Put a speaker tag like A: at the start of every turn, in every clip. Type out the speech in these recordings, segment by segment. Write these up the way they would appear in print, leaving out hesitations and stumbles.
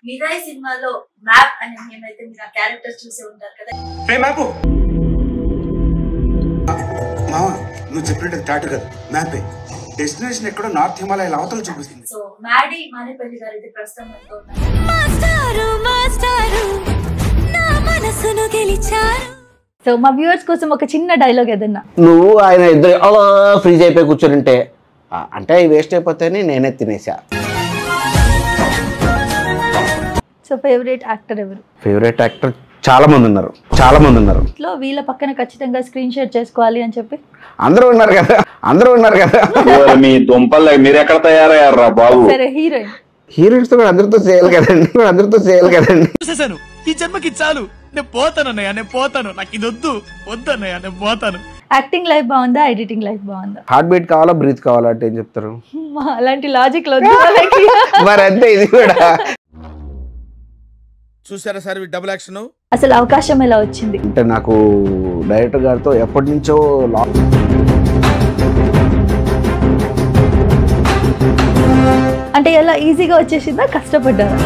A: మిరాయి సినిమాలో మ్యాప్ అనే నేమ్ అయితే మీరు ఆ క్యారెక్టర్ చూసే ఉంటారు కదా.
B: మ్యాప్ మావా నువ్వు చెప్పినట్టు టాటు కదా మ్యాపే డెస్టినేషన్ ఎక్కడో నార్త్ హిమాలయ అవతల చూపిస్తుంది.
A: సో మ్యాడీ మానేపల్లి గారు అయితే ప్రస్తుతం మనతో ఉన్నారు.
C: సో మా వ్యూవర్స్ కోసం ఒక చిన్న డైలాగ్ ఏదన్నా.
D: నువ్వు ఆయన ఇద్దరు అలా ఫ్రీజ్ అయిపోయి కూర్చొని అంటే వేస్ట్ అయిపోతాయని నేనే తినేసా.
C: సో ఫేవరెట్ యాక్టర్ ఎవరు?
D: ఫేవరెట్ యాక్టర్ చాలా మంది ఉన్నారు.
C: ఇట్లా వీళ్ళ పక్కన ఖచ్చితంగా స్క్రీన్ షేర్ చేసుకోవాలి అని చెప్పి
D: అందరూ ఉన్నారు కదా.
E: మీ దుంపలు మీరు ఎక్కడ తయారయ్యారా బాబు?
C: సరే హీరోయిన్.
D: హీరోయిన్స్ తో కూడా అందరితో చేయాలి కదండి.
F: చూసేసాను ఈ జన్మకి చాలు, నేను పోతాను అన్నయ్య, నాకు ఇది వద్దు అన్నయ్య, నేను పోతాను.
C: యాక్టింగ్ లైఫ్ బాగుందా, ఎడిటింగ్ లైఫ్ బాగుందా?
D: హార్ట్ బీట్ కావాలా, బ్రీత్ కావాలా అంటే ఏం చెప్తారు?
C: అలాంటి లాజిక్ లో
D: మరి అంతే ఇది కూడా.
F: చూసారా సార్ డబుల్ యాక్షన్?
C: అసలు అవకాశం ఎలా వచ్చింది?
D: అంటే నాకు డైరెక్టర్ గారితో ఎప్పటి నుంచో
C: అంటే ఎలా ఈజీగా వచ్చేసిందా, కష్టపడ్డారా?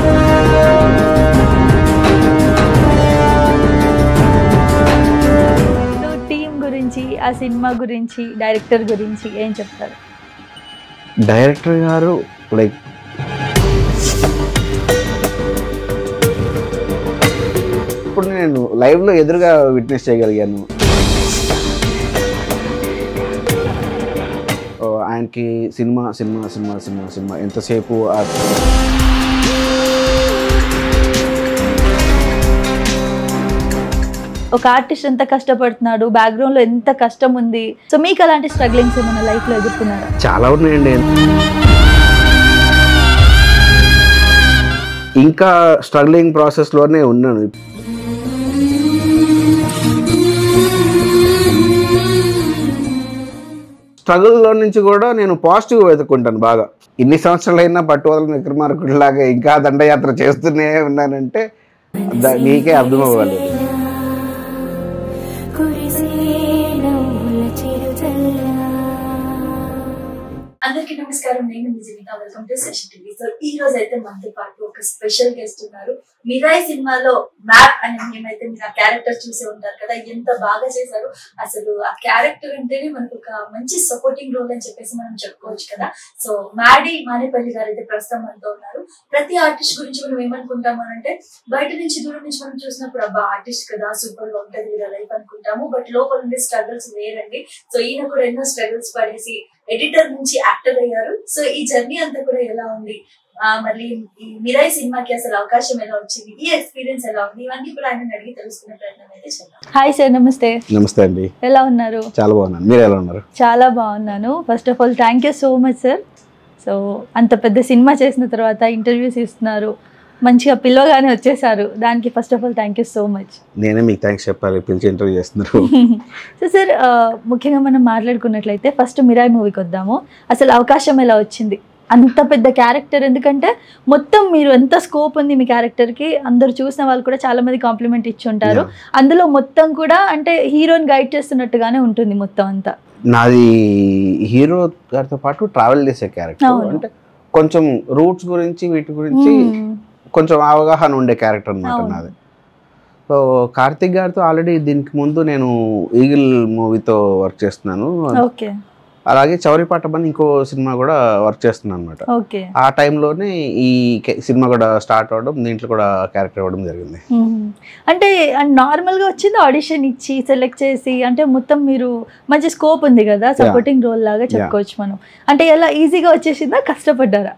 C: టీం గురించి, ఆ సినిమా గురించి, డైరెక్టర్ గురించి ఏం చెప్తారు?
D: డైరెక్టర్ గారు లైక్ ఇప్పుడు నేను లైవ్ లో ఎదురుగా విట్నెస్ చేయగలిగాను. ఆయనకి సినిమా ఎంతసేపు
C: ఒక ఆర్టిస్ట్ ఎంత కష్టపడుతున్నాడు, బ్యాక్గ్రౌండ్ లో ఎంత కష్టం ఉంది. సో మీకు అలాంటి స్ట్రగ్లింగ్స్ ఏమైనా లైఫ్ లో ఎదుర్కొన్నారా?
D: చాలా ఉన్నాయండి. ఇంకా స్ట్రగ్లింగ్ ప్రాసెస్ లోనే ఉన్నాను. స్ట్రగుల్లో నుంచి కూడా నేను పాజిటివ్ వెతుక్కుంటాను బాగా. ఇన్ని సంవత్సరాలైనా పట్టువదలని విక్రమార్కుడిలాగా ఇంకా దండయాత్ర చేస్తూనే ఉన్నానంటే నీకే అర్థం అవ్వాలి.
A: అందరికీ నమస్కారం, నేను మీ Jeevitha. Welcome to session TV. So ఈ రోజు అయితే మనతో పాటు ఒక స్పెషల్ గెస్ట్ ఉన్నారు. మిరాయి సినిమాలో మ్యాప్ అనే నేమ్ అయితే మీరు ఆ క్యారెక్టర్ చూసే ఉంటారు కదా, ఎంత బాగా చేశారు. అసలు ఆ క్యారెక్టర్ అంటేనే మనకు ఒక మంచి సపోర్టింగ్ రోల్ అని చెప్పేసి మనం చెప్పుకోవచ్చు కదా. సో మ్యాడీ మానేపల్లి గారు అయితే ప్రస్తుతం మనతో ఉన్నారు. ప్రతి ఆర్టిస్ట్ గురించి మనం ఏమనుకుంటాము అంటే, బయట నుంచి దూరం నుంచి మనం చూసినప్పుడు అబ్బా ఆర్టిస్ట్ కదా, సూపర్ గా ఉంటది వీళ్ళ లైఫ్ అనుకుంటాము. బట్ లోపల ఉండే స్ట్రగుల్స్ వేరండి. సో ఈయన కూడా ఎన్నో స్ట్రగుల్స్ పడేసి ఎడిటర్ నుంచి యాక్టర్ అయ్యారు. సో ఈ జర్నీ అంతా కూడా ఎలా ఉంది, మళ్ళీ ఈ మిరాయి సినిమాకి అసలు అవకాశం ఎలా వచ్చింది, ఈ ఎక్స్పీరియన్స్ ఎలా ఉంది, ఇవన్నీ కూడా ఆయన అడిగి తెలుసుకునే ప్రయత్నం అయితే చేద్దాం.
C: హాయ్ సార్, నమస్తే.
D: నమస్తే అండి.
C: ఎలా ఉన్నారు?
D: చాలా బాగున్నాను. మీరు ఎలా ఉన్నారు?
C: చాలా బాగున్నాను. First of all thank you so much sir. So అంత పెద్ద సినిమా చేసిన తర్వాత ఇంటర్వ్యూస్ ఇస్తున్నారు, మంచిగా పిలవగానే వచ్చేసారు. దానికి first of all thank you so much.
D: నేనే మీకు థ్యాంక్స్ చెప్పాలి, పిలిచి ఇంటర్వ్యూ చేస్తున్నారు.
C: సో సార్, ముఖ్యంగా మనం మాట్లాడుకున్నట్లయితే ఫస్ట్ మిరాయి మూవీకి వద్దాము. అసలు అవకాశం ఎలా వచ్చింది? అంత పెద్ద క్యారెక్టర్, ఎందుకంటే మొత్తం మీరు ఎంత స్కోప్ ఉంది మీ క్యారెక్టర్కి, అందరు చూసిన వాళ్ళు కూడా చాలా మంది కాంప్లిమెంట్ ఇచ్చి ఉంటారు. అందులో మొత్తం కూడా అంటే హీరోని గైడ్ చేస్తున్నట్టుగానే ఉంటుంది మొత్తం అంతా. నాది
D: హీరో గారితో పాటు ట్రావెల్ చేసే క్యారెక్టర్, అంటే కొంచెం రూట్స్ గురించి వీటి గురించి కొంచెం అవగాహన ఉండే క్యారెక్టర్ అన్నమాట నాది. సో కార్తిక్ గారితో ఆల్రెడీ దీనికి ముందు నేను ఈగిల్ మూవీతో వర్క్ చేస్తున్నాను. అలాగే చౌరీ పట్టమని ఇంకో సినిమా కూడా వర్క్ చేస్తున్నాను అనమాట. ఆ టైంలోనే ఈ సినిమా కూడా స్టార్ట్ అవ్వడం, దీంట్లో కూడా క్యారెక్టర్ అవ్వడం జరిగింది.
C: అంటే నార్మల్గా వచ్చింది ఆడిషన్ ఇచ్చి సెలెక్ట్ చేసి, అంటే మొత్తం మీరు మంచి స్కోప్ ఉంది కదా, సపోర్టింగ్ రోల్ లాగా చెప్పుకోవచ్చు మనం. అంటే ఎలా ఈజీగా వచ్చేసిందా, కష్టపడ్డారా?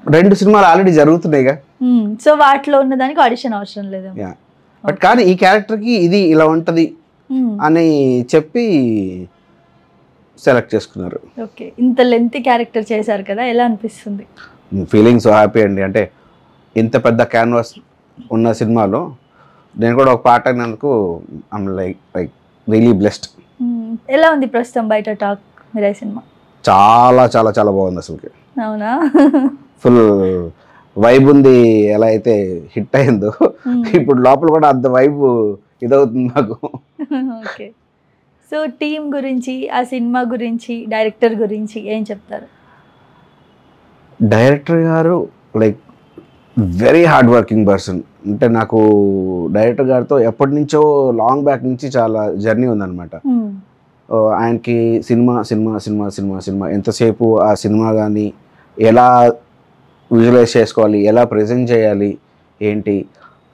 D: 2 సినిమాలు ఆల్రెడీ జరుగుతున్నాయిగా,
C: సో వాటిలో ఉన్న దానికి ఆడిషన్ అవసరం లేదు.
D: బట్ కానీ ఈ క్యారెక్టర్కి ఇది ఇలా ఉంటది అని చెప్పి సెలెక్ట్ చేసుకున్నారు.
C: ఓకే, ఇంత లెంతీ క్యారెక్టర్ చేశారు కదా, ఎలా అనిపిస్తుంది?
D: ఫీలింగ్ సో హ్యాపీ అండి. అంటే ఇంత పెద్ద క్యాన్వాస్ ఉన్న సినిమాలో నేను కూడా ఒక పార్ట్ అయినందుకు ఐమ్ లైక్ రియలీ బ్లెస్డ్.
C: ఎలా ఉంది ప్రస్తుతం బయట టాక్ మిరాయి సినిమా?
D: చాలా చాలా చాలా బాగుంది అసలుకి.
C: అవునా?
D: ఫుల్ వైబ్ ఉంది. ఎలా అయితే హిట్ అయిందో ఇప్పుడు లోపల కూడా అంత వైబ్ ఇదవుతుంది నాకు.
C: ఓకే, సో టీం గురించి, ఆ సినిమా గురించి, డైరెక్టర్ గురించి ఏం చెప్తారు?
D: డైరెక్టర్ గారు like very hard working person. అంటే నాకు డైరెక్టర్ గారితో ఎప్పటి నుంచో లాంగ్ బ్యాక్ నుంచి చాలా జర్నీ ఉందన్నమాట. ఆయనకి cinema cinema cinema cinema cinema ఎంతసేపు ఆ సినిమా కానీ ఎలా విజువలైజ్ చేసుకోవాలి, ఎలా ప్రజెంట్ చేయాలి, ఏంటి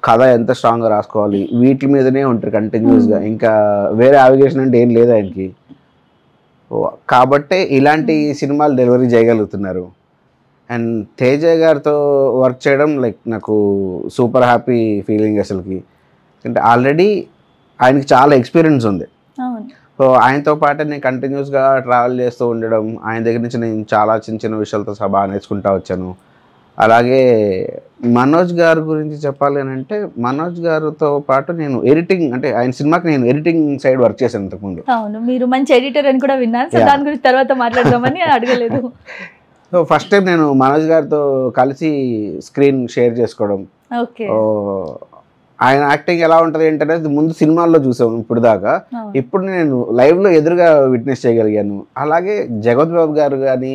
D: కథ ఎంత స్ట్రాంగ్గా రాసుకోవాలి, వీటి మీదనే ఉంటారు కంటిన్యూస్గా. ఇంకా వేరే అవిగేషన్ అంటే ఏం లేదు ఆయనకి. కాబట్టే ఇలాంటి సినిమాలు డెలివరీ చేయగలుగుతున్నారు. అండ్ తేజ గారితో వర్క్ చేయడం లైక్ నాకు సూపర్ హ్యాపీ ఫీలింగ్ అసలుకి. అంటే ఆల్రెడీ ఆయనకి చాలా ఎక్స్పీరియన్స్ ఉంది. సో ఆయనతో పాటు నేను కంటిన్యూస్గా ట్రావెల్ చేస్తూ ఉండడం, ఆయన దగ్గర నుంచి నేను చాలా చిన్న చిన్న విషయాలతో బాగా నేర్చుకుంటూ వచ్చాను. అలాగే మనోజ్ గారి గురించి చెప్పాలి అని అంటే, మనోజ్ గారితో పాటు నేను ఎడిటింగ్, అంటే ఆయన సినిమాకి నేను ఎడిటింగ్ సైడ్ వర్క్ చేశాను ఇంతకుముందు.
C: అవును, మీరు మంచి ఎడిటర్ అని కూడా విన్నాను. సో దాని గురించి తర్వాత మాట్లాడదామని అడగలేదు.
D: సో ఫస్ట్ టైం నేను మనోజ్ గారితో కలిసి స్క్రీన్ షేర్ చేసుకోవడం.
C: ఓకే.
D: ఆయన యాక్టింగ్ ఎలా ఉంటుంది ఏంటనేది ముందు సినిమాల్లో చూసాము ఇప్పుడు దాకా. ఇప్పుడు నేను లైవ్లో ఎదురుగా విట్నెస్ చేయగలిగాను. అలాగే జగత్ బాబు గారు కానీ,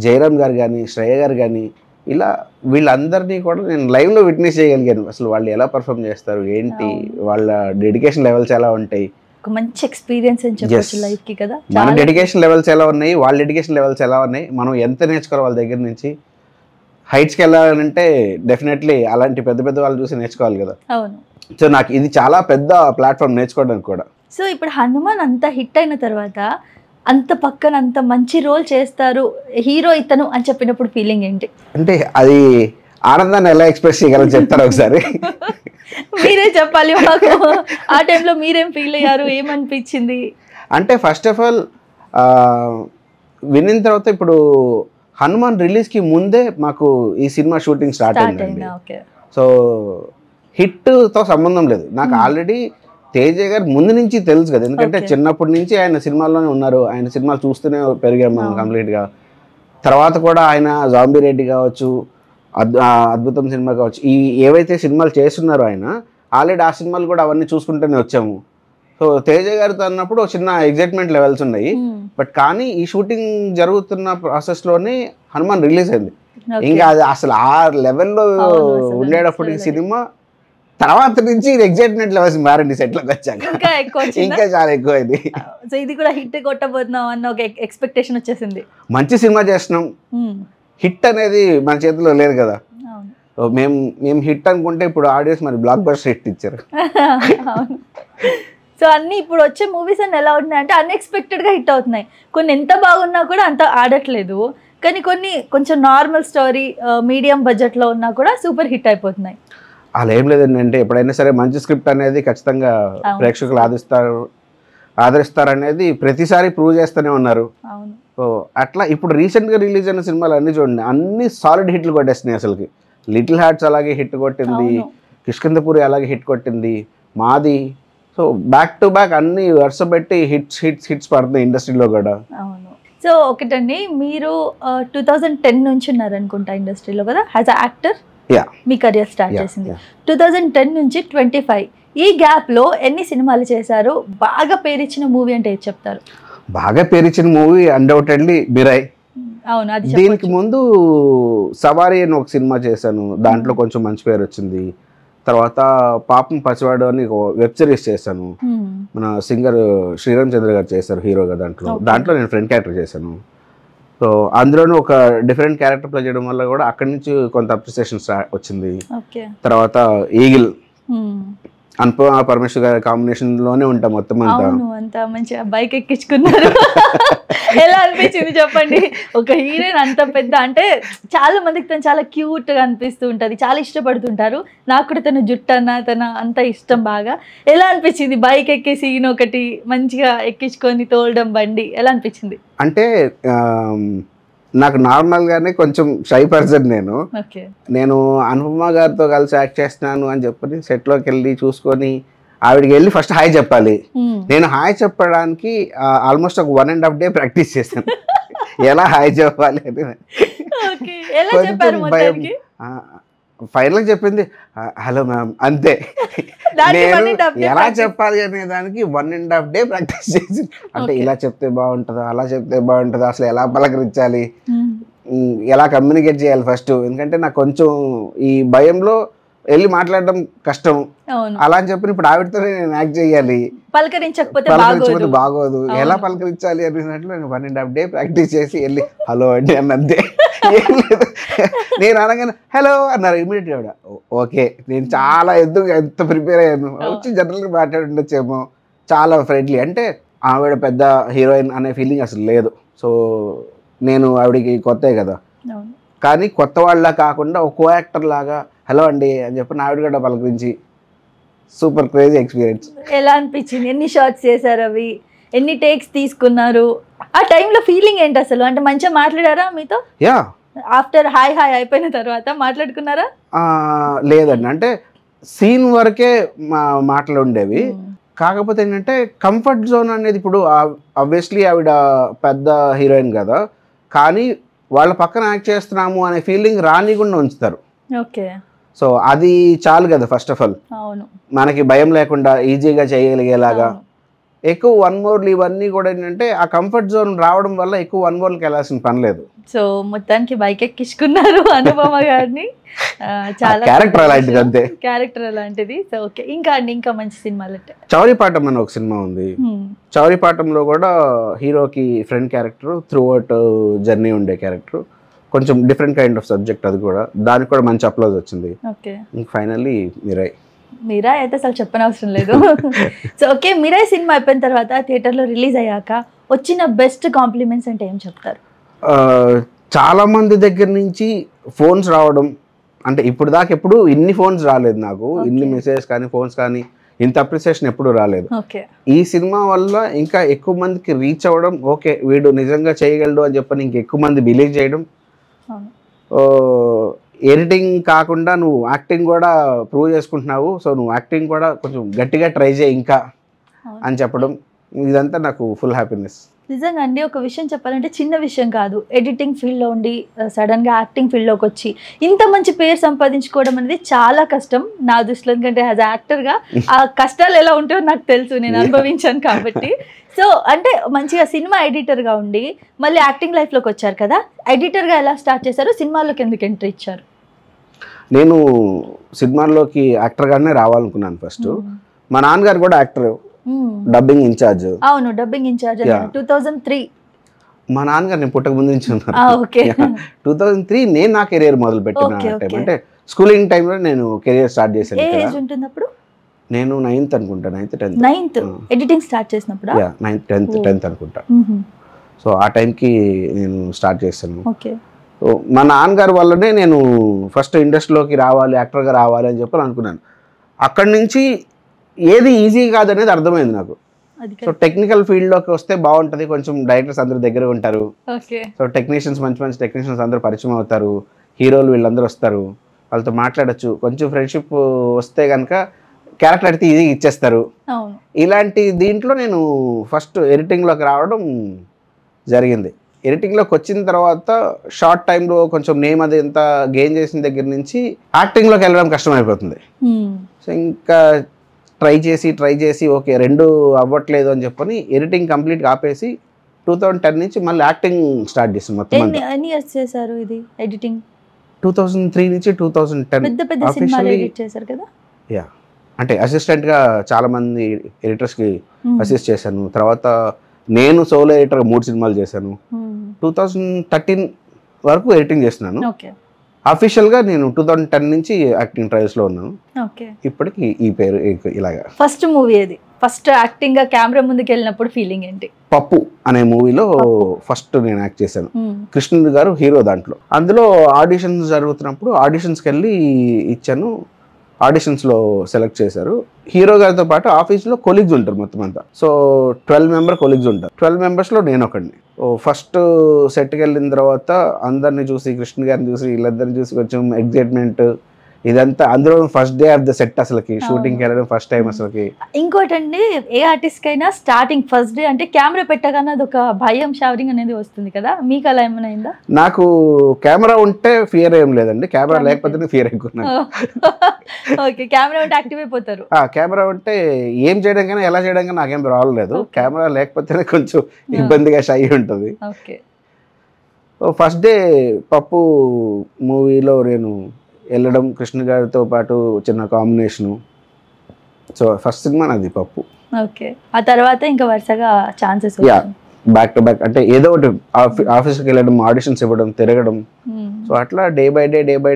D: జయరామ్ గారు కానీ, శ్రేయ గారు కానీ, ఇలా వీళ్ళందరినీ కూడా నేను లైవ్లో విట్నెస్ చేయగలిగాను. అసలు వాళ్ళు ఎలా పర్ఫామ్ చేస్తారు, ఏంటి, వాళ్ళ డెడికేషన్ లెవెల్స్ ఎలా ఉంటాయి.
C: మంచి ఎక్స్పీరియన్స్ అని చెప్పొచ్చు లైఫ్ కి కదా.
D: మన డెడికేషన్ లెవెల్స్ ఎలా ఉన్నాయి, వాళ్ళ డెడికేషన్ లెవెల్స్ ఎలా ఉన్నాయి, మనం ఎంత నేర్చుకోవాలి వాళ్ళ దగ్గర నుంచి. హైట్స్కి వెళ్ళాలంటే డెఫినెట్లీ అలాంటి పెద్ద పెద్ద వాళ్ళు చూసి నేర్చుకోవాలి కదా.
C: అవును.
D: సో నాకు ఇది చాలా పెద్ద ప్లాట్ఫామ్ నేర్చుకోవడానికి కూడా.
C: సో ఇప్పుడు హనుమాన్ అంత హిట్ అయిన తర్వాత అంత పక్కన అంత మంచి రోల్ చేస్తారు హీరో ఇతను అని చెప్పినప్పుడు ఫీలింగ్ ఏంటి?
D: అంటే అది ఆనందాన్ని ఎలా ఎక్స్ప్రెస్ చేయగలని చెప్తారు ఒకసారి.
C: మీరే చెప్పాలి మాకు. ఆ టైంలో మీరేం ఫీల్ అయ్యారు, ఏమనిపించింది?
D: అంటే ఫస్ట్ ఆఫ్ ఆల్ వినిన తర్వాత ఇప్పుడు హనుమాన్ రిలీజ్కి ముందే మాకు ఈ సినిమా షూటింగ్ స్టార్ట్ అయింది. సో హిట్తో సంబంధం లేదు నాకు. ఆల్రెడీ తేజ గారు ముందు నుంచి తెలుసు కదా, ఎందుకంటే చిన్నప్పటి నుంచి ఆయన సినిమాల్లోనే ఉన్నారు. ఆయన సినిమాలు చూస్తూనే పెరిగాము మనం కంప్లీట్గా. తర్వాత కూడా ఆయన జాంబీ రెడ్డి కావచ్చు, అద్భుతం సినిమా కావచ్చు, ఈ ఏవైతే సినిమాలు చేస్తున్నారో ఆయన ఆల్రెడీ ఆ సినిమాలు కూడా అవన్నీ చూసుకుంటూనే వచ్చాము. సో తేజ గారితో అన్నప్పుడు చిన్న ఎగ్జైట్మెంట్ లెవెల్స్ ఉన్నాయి. బట్ కానీ ఈ షూటింగ్ జరుగుతున్న ప్రాసెస్లోనే హనుమాన్ రిలీజ్ అయింది. ఇంకా అది అసలు ఆ లెవెల్లో ఉండేటప్పుడు ఈ సినిమా తర్వాత నుంచి ఎగ్జైట్మెంట్ లెవెల్స్ మారండి. సెట్లోకి వచ్చాక ఇంకా చాలా ఎక్కువైంది.
C: సో ఇది కూడా హిట్ కొట్టబోతున్నాం అన్న ఒక ఎక్స్పెక్టేషన్ వచ్చేసింది.
D: మంచి సినిమా చేస్తున్నాం, హిట్ అనేది మన చేతిలో లేదు కదా. మేము హిట్ అనుకుంటే ఇప్పుడు ఆడియన్స్ మరి బ్లాక్ బస్టర్ హిట్ ఇచ్చారు.
C: సో అన్ని ఇప్పుడు వచ్చే మూవీస్ అన్ని ఎలా ఉంటున్నాయి అంటే అన్ఎక్స్పెక్టెడ్గా హిట్ అవుతున్నాయి. కొన్ని ఎంత బాగున్నా కూడా అంత ఆడట్లేదు, కానీ కొన్ని కొంచెం నార్మల్ స్టోరీ మీడియం బడ్జెట్లో ఉన్నా కూడా సూపర్ హిట్ అయిపోతున్నాయి.
D: అలా ఏం లేదండి. అంటే ఎప్పుడైనా సరే మంచి స్క్రిప్ట్ అనేది ఖచ్చితంగా ప్రేక్షకులు ఆదరిస్తారు అనేది ప్రతిసారి ప్రూవ్ చేస్తూనే ఉన్నారు. సో అట్లా ఇప్పుడు రీసెంట్గా రిలీజ్ అయిన సినిమాలు అన్ని చూడండి, అన్ని సాలిడ్ హిట్లు కొట్టేస్తున్నాయి. అసలుకి లిటిల్ హార్ట్స్ అలాగే హిట్ కొట్టింది, కిష్కిందపురి అలాగే హిట్ కొట్టింది, మాది. సో బ్యాక్ టు బ్యాక్ అన్ని వరుస పెట్టి హిట్స్ పడుతున్నాయి ఇండస్ట్రీలో కూడా.
C: అవును. సో ఒకటండి, మీరు 2010 నుంచి ఉన్నారనుకుంటా ఇండస్ట్రీలో కదా as a actor. Me career start చేసింది 2010 నుంచి 25. ఈ గ్యాప్లో ఎన్ని సినిమాలు చేశారు? బాగా పేరిచ్చిన మూవీ అంటే ఏది చెప్తారు?
D: బాగా పేరిచ్చిన మూవీ అన్డౌటెడ్లీ మిరాయ్.
C: అవును, అది.
D: దీనికి ముందు సవారీ అని ఒక సినిమా చేశాను, దాంట్లో కొంచెం మంచి పేరు వచ్చింది. తర్వాత పాపం పసివాడు అని వెబ్ సిరీస్ చేశాను, మన సింగర్ శ్రీరామ్ చంద్ర గారు చేశారు హీరోగా. దాంట్లో నేను ఫ్రెండ్ క్యారెక్టర్ చేశాను. సో అందులోనూ ఒక డిఫరెంట్ క్యారెక్టర్ ప్లే చేయడం వల్ల కూడా అక్కడి నుంచి కొంత అప్రిసియేషన్ వచ్చింది. తర్వాత ఈగిల్, అనుపమ పరమేశ్వర్ గారి కాంబినేషన్ లోనే ఉంటాం మొత్తం
C: అంతా మంచిగా బైక్ ఎక్కించుకున్నారు. ఎలా అనిపించింది చెప్పండి? ఒక హీరోయిన్ అంత పెద్ద, అంటే చాలా మందికి తను చాలా క్యూట్ గా అనిపిస్తూ ఉంటది, చాలా ఇష్టపడుతుంటారు. నాకు కూడా తన జుట్టు తన అంత ఇష్టం బాగా. ఎలా అనిపించింది బైక్ ఎక్కే సీన్ ఒకటి మంచిగా ఎక్కించుకొని తోలడం బండి? ఎలా అనిపించింది?
D: అంటే నాకు నార్మల్గానే కొంచెం షై పర్సన్. నేను అనుపమ గారితో కలిసి యాక్ట్ చేస్తున్నాను అని చెప్పి సెట్లోకి వెళ్ళి చూసుకొని ఆవిడకి వెళ్ళి ఫస్ట్ హాయ్ చెప్పాలి. నేను హాయ్ చెప్పడానికి ఆల్మోస్ట్ ఒక 1.5 day ప్రాక్టీస్ చేశాను ఎలా హాయ్ చెప్పాలి అని. ఫైనల్ చెప్పింది హలో మ్యామ్ అంతే. నేను ఎలా చెప్పాలి అనే దానికి 1.5 day ప్రాక్టీస్ చేసి, అంటే ఇలా చెప్తే బాగుంటుందా, అలా చెప్తే బాగుంటుందా, అసలు ఎలా పలకరించాలి, ఎలా కమ్యూనికేట్ చేయాలి ఫస్ట్, ఎందుకంటే నాకు కొంచెం ఈ భయంలో వెళ్ళి మాట్లాడడం కష్టం. అలా అని చెప్పి ఇప్పుడు ఆవిడతో నేను యాక్ట్ చేయాలి,
C: పలకరించకపోతే
D: బాగోదు, ఎలా పలకరించాలి అన్నట్లు నేను 1.5 డే ప్రాక్టీస్ చేసి వెళ్ళి హలో అండి అన్నంతే. ఏం లేదు, నేను అనగానే హలో అన్నారు ఇమీడియట్ ఆవిడ. ఓకే, నేను చాలా ఎంత ప్రిపేర్ అయ్యాను, వచ్చి జనరల్గా మాట్లాడి ఉండొచ్చేమో. చాలా ఫ్రెండ్లీ, అంటే ఆవిడ పెద్ద హీరోయిన్ అనే ఫీలింగ్ అసలు లేదు. సో నేను ఆవిడకి కొత్తే కదా, కానీ కొత్త వాళ్ళ కాకుండా ఒక కో యాక్టర్ లాగా హలో అండి అని చెప్పి ఆవిడ కూడా పలకరించి సూపర్ క్రేజీ ఎక్స్పీరియన్స్.
C: ఎలా అనిపించింది? ఎన్ని షాట్స్ చేశారు, అవి ఎన్ని టేక్స్ తీసుకున్నారు, ఆ టైంలో ఫీలింగ్ ఏంటి అసలు? అంటే మంచిగా మాట్లాడారా మీతో?
D: యా,
C: ఆఫ్టర్ హాయ్ అయిపోయిన తర్వాత మాట్లాడుకున్నారా?
D: లేదండి, అంటే సీన్ వరకే మాటలు ఉండేవి. కాకపోతే ఏంటంటే కంఫర్ట్ జోన్ అనేది, ఇప్పుడు ఆబ్వియస్లీ ఆవిడ పెద్ద హీరోయిన్ కదా, కానీ వాళ్ళ పక్కన యాక్ట్ చేస్తున్నాము అనే ఫీలింగ్ రానికుండా ఉంచుతారు.
C: ఓకే,
D: సో అది చాలు కదా ఫస్ట్ ఆఫ్ ఆల్, మనకి భయం లేకుండా ఈజీగా చేయగలిగేలాగా. ఎక్కువ 1 మోర్లు ఇవన్నీ కూడా ఏంటంటే ఆ కంఫర్ట్ జోన్ రావడం వల్ల ఎక్కువ 1 మోర్లకి వెళ్ళాల్సిన పని లేదు.
C: సో మొత్తానికి బైక్ ఎక్కించుకున్నారు అనుపమ గారిని. చాలా
D: క్యారెక్టర్ అలాంటిది, అంతే
C: క్యారెక్టర్ అలాంటిది. సో ఓకే, ఇంకా మంచి సినిమాలు అంటే
D: చౌరీపాఠం అని ఒక సినిమా ఉంది. చౌరీపాఠంలో కూడా హీరోకి friend character, through out journey ఉండే క్యారెక్టర్, కొంచెం డిఫరెంట్ కైండ్ ఆఫ్ సబ్జెక్ట్. అది కూడా దానికి కూడా మంచి అప్లోజ్ వచ్చింది. ఫైనల్లీ
C: మీరాయ్ అయితే అసలు చెప్పనవసరం లేదు. సో ఓకే, మీరాయ్ సినిమా అయిపోయిన తర్వాత థియేటర్లో రిలీజ్ అయ్యాక వచ్చిన బెస్ట్ కాంప్లిమెంట్స్ అంటే ఏం చెప్తారు?
D: చాలా మంది దగ్గర నుంచి ఫోన్స్ రావడం, అంటే ఇప్పుడు దాకా ఎప్పుడు ఇన్ని ఫోన్స్ రాలేదు నాకు, ఇన్ని మెసేజెస్ కానీ ఫోన్స్ కానీ ఇంత అప్రిసియేషన్ ఎప్పుడు రాలేదు. ఈ సినిమా వల్ల ఇంకా ఎక్కువ మందికి రీచ్ అవ్వడం, ఓకే వీడు నిజంగా చేయగలడు అని చెప్పని ఇంకెక్కువ మంది బిలీవ్ చేయడం. ఎడిటింగ్ కాకుండా నువ్వు యాక్టింగ్ కూడా ప్రూవ్ చేసుకుంటున్నావు, సో నువ్వు యాక్టింగ్ కూడా కొంచెం గట్టిగా ట్రై చేయి ఇంకా అని చెప్పడం, ఇదంతా నాకు ఫుల్ హ్యాపీనెస్.
C: నిజంగా అండి, ఒక విషయం చెప్పాలంటే చిన్న విషయం కాదు. ఎడిటింగ్ ఫీల్డ్లో ఉండి సడన్గా యాక్టింగ్ ఫీల్డ్లోకి వచ్చి ఇంత మంచి పేరు సంపాదించుకోవడం అనేది చాలా కష్టం నా దృష్టిలో. ఎందుకంటే యాజ్ యాక్టర్గా ఆ కష్టాలు ఎలా ఉంటాయో నాకు తెలుసు, నేను అనుభవించాను కాబట్టి. సో అంటే మంచిగా సినిమా ఎడిటర్గా ఉండి మళ్ళీ యాక్టింగ్ లైఫ్లోకి వచ్చారు కదా, ఎడిటర్గా ఎలా స్టార్ట్ చేశారు, సినిమాల్లోకి ఎందుకు ఎంట్రీ ఇచ్చారు?
D: నేను సినిమాల్లోకి యాక్టర్గానే రావాలనుకున్నాను ఫస్ట్. మా నాన్నగారు కూడా యాక్టర్, డబ్బింగ్ ఇన్ఛార్జ్.
C: అవును, డబ్బింగ్ ఇన్ఛార్జ్ 2003.
D: మా నాన్నగారు నేను పుట్టక ముందు నుంచి ఉన్నారు. 2003 నేను నా కెరియర్ మొదలు పెట్టిన టైం, అంటే స్కూలింగ్ టైంలో నేను కెరియర్ స్టార్ట్ చేశాను.
C: ఏజ్ ఉంటుంది అప్పుడు?
D: నేను 9th అనుకుంటా, 9th
C: ఎడిటింగ్ స్టార్ట్ చేసినప్పుడు
D: 10th అనుకుంటా. సో ఆ టైంకి నేను స్టార్ట్ చేశాను. సో మా నాన్నగారి వల్లనే నేను ఫస్ట్ ఇండస్ట్రీలోకి రావాలి, యాక్టర్గా రావాలి అని చెప్పి అనుకున్నాను. అక్కడి నుంచి ఏది ఈజీ కాదనేది అర్థమైంది నాకు. సో టెక్నికల్ ఫీల్డ్లోకి వస్తే బాగుంటుంది, కొంచెం డైరెక్టర్స్ అందరూ దగ్గర ఉంటారు. సో టెక్నీషియన్స్ మంచి టెక్నీషియన్స్ అందరూ పరిచయం అవుతారు, హీరోలు వీళ్ళందరూ వస్తారు, వాళ్ళతో మాట్లాడచ్చు, కొంచెం ఫ్రెండ్షిప్ వస్తే కనుక క్యారెక్టర్ అయితే ఈజీగా ఇచ్చేస్తారు. ఇలాంటి దీంట్లో నేను ఫస్ట్ ఎడిటింగ్లోకి రావడం జరిగింది. ఎడిటింగ్లోకి వచ్చిన తర్వాత షార్ట్ టైంలో కొంచెం నేమ్ అది ఎంత గెయిన్ చేసిన దగ్గర నుంచి యాక్టింగ్లోకి వెళ్ళడం కష్టమైపోతుంది. సో ఇంకా ట్రై చేసి ఓకే రెండు అవ్వట్లేదు అని చెప్పని ఎడిటింగ్ కంప్లీట్గా ఆపేసి 2010 నుంచి మళ్ళీ యాక్టింగ్ స్టార్ట్ చేసాను. మొత్తం
C: ఎన్ని ఇయర్స్ చేశారు ఇది ఎడిటింగ్?
D: 2003 నుంచి 2010
C: పెద్ద సినిమాలు ఎడిట్ చేశారు కదా?
D: యా, అంటే అసిస్టెంట్గా చాలా మంది ఎడిటర్స్కి అసిస్ట్ చేశాను. తర్వాత నేను సోలో ఎడిటర్ 3 సినిమాలు చేశాను. 2013 వరకు ఎడిటింగ్ చేస్తున్నాను. అఫీషియల్గా నేను 2010 నుంచి యాక్టింగ్ ట్రయల్స్లో ఉన్నాను. ఇప్పటికి ఈ పేరు ఇలాగా.
C: ఫస్ట్ మూవీ ఏది? ఫస్ట్ యాక్టింగ్ గా కెమెరా ముందుకు వెళ్ళినప్పుడు ఫీలింగ్ ఏంటి?
D: పప్పు అనే మూవీలో ఫస్ట్ నేను యాక్ట్ చేశాను. కృష్ణుడు గారు హీరో దాంట్లో. అందులో ఆడిషన్స్ జరుగుతున్నప్పుడు ఆడిషన్స్కి వెళ్ళి ఇచ్చాను. ఆడిషన్స్లో సెలెక్ట్ చేశారు. హీరో గారితో పాటు ఆఫీస్లో కొలీగ్స్ ఉంటారు మొత్తం అంతా. సో 12 మెంబర్ కొలీగ్స్ ఉంటారు. 12 మెంబర్స్లో నేను ఒకడిని. ఫస్ట్ సెట్కి వెళ్ళిన తర్వాత అందరిని చూసి, కృష్ణ గారిని చూసి, వీళ్ళందరిని చూసి కొంచెం ఎగ్జైట్మెంట్ ఇదంతా. అందులో first day of the set, అసలుకి షూటింగ్కి వెళ్ళడం ఫస్ట్ టైం అసలుకి.
C: ఇంకోటండి, ఏ ఆర్టిస్ట్ అయినా స్టార్టింగ్ ఫస్ట్ డే అంటే కెమెరా పెట్టగానే అదొక భయం, షవరింగ్ అనేది వస్తుంది కదా, మీకు అలా ఏమైనా అయిందా?
D: నాకు కెమెరా ఉంటే ఫియర్ ఏం లేదండి, కెమెరా లేకపోతే ఫియర్ ఎక్కువ.
C: ఓకే, కెమెరా ఉంటే యాక్టివ్ అయిపోతారు.
D: కెమెరా ఉంటే ఏం చేయడం కానీ ఎలా చేయడం కానీ నాకేం రావలేదు. కెమెరా లేకపోతేనే కొంచెం ఇబ్బందిగా షై ఉంటుంది. ఫస్ట్ డే పప్పు మూవీలో నేను వెళ్ళడం, కృష్ణ గారితో పాటు చిన్న కాంబినేషను. సో ఫస్ట్ సినిమా నాది పప్పు.
C: ఓకే, ఆ తర్వాత ఇంకా వరుసగా chances
D: yeah, back to back. అంటే ఏదో ఒకటి ఆఫీస్కి వెళ్ళడం, ఆడిషన్స్ ఇవ్వడం, తిరగడం. సో అట్లా డే బై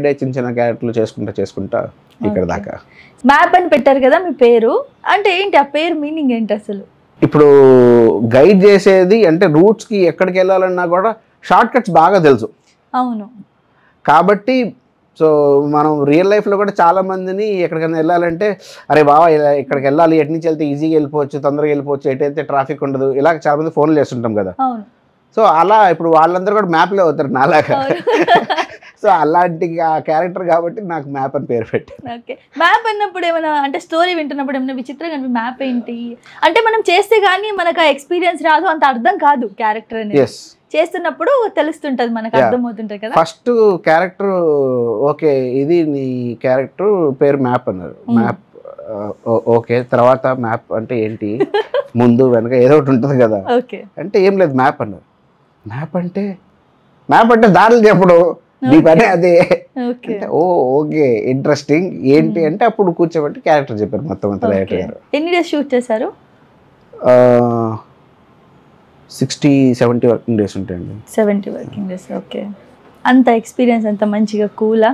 D: డే చిన్న చిన్న క్యారెక్టర్లు చేసుకుంటా ఇక్కడ దాకా.
C: మ్యాప్ అని పెట్టారు కదా మీ పేరు, అంటే ఏంటి ఆ పేరు మీనింగ్ ఏంటి అసలు?
D: ఇప్పుడు గైడ్ చేసేది అంటే రూట్స్కి ఎక్కడికి వెళ్ళాలన్నా కూడా షార్ట్ కట్స్ బాగా తెలుసు.
C: అవును.
D: కాబట్టి సో మనం రియల్ లైఫ్లో కూడా చాలా మందిని ఎక్కడికైనా వెళ్ళాలంటే అరే బావా ఇక్కడికి వెళ్ళాలి, ఎటు నుంచి వెళ్తే ఈజీగా వెళ్ళిపోవచ్చు, తొందరగా వెళ్ళిపోవచ్చు, ఎటైతే ట్రాఫిక్ ఉండదు, ఇలా చాలా మంది ఫోన్లు చేస్తుంటాం కదా.
C: అవును.
D: సో అలా ఇప్పుడు వాళ్ళందరూ కూడా మ్యాప్లో అవుతారు నాలాగా. సో అలాంటి ఆ క్యారెక్టర్ కాబట్టి నాకు మ్యాప్ అని పేరు పెట్టాను.
C: ఓకే, మ్యాప్ అన్నప్పుడు ఏమైనా అంటే స్టోరీ వింటున్నప్పుడు ఏమైనా విచిత్రంగా మ్యాప్ ఏంటి అంటే మనం చేస్తే కానీ మనకు ఆ ఎక్స్పీరియన్స్ రాదు, అంత అర్థం కాదు క్యారెక్టర్ అనేది. చేస్తున్నప్పుడు తెలుస్తుంటది మనకు, అర్థమవుతుంటది కదా.
D: ఫస్ట్ క్యారెక్టర్ ఓకే ఇది నీ క్యారెక్టర్ పేరు మ్యాప్ అన్నారు. మ్యాప్ ఓకే, తర్వాత మ్యాప్ అంటే ఏంటి, ముందు వెనక ఏదో ఒకటి ఉంటుంది కదా.
C: ఓకే,
D: అంటే ఏం లేదు మ్యాప్ అన్నారు. మ్యాప్ అంటే దారులు చెప్పడం, నీ పని అదే. అంటే ఓకే ఇంట్రెస్టింగ్ ఏంటి అంటే అప్పుడు కూర్చోబెట్టి క్యారెక్టర్ చెప్పారు మొత్తం అంతా డైరెక్టర్ గారు.
C: ఎన్ని డేస్ షూట్ చేశారు?
D: 60-70 వర్కింగ్ డేస్ ఉంటాయండి.
C: 70 వర్కింగ్ డేస్. ఓకే, అంత ఎక్స్పీరియన్స్ అంత మంచిగా కూలా?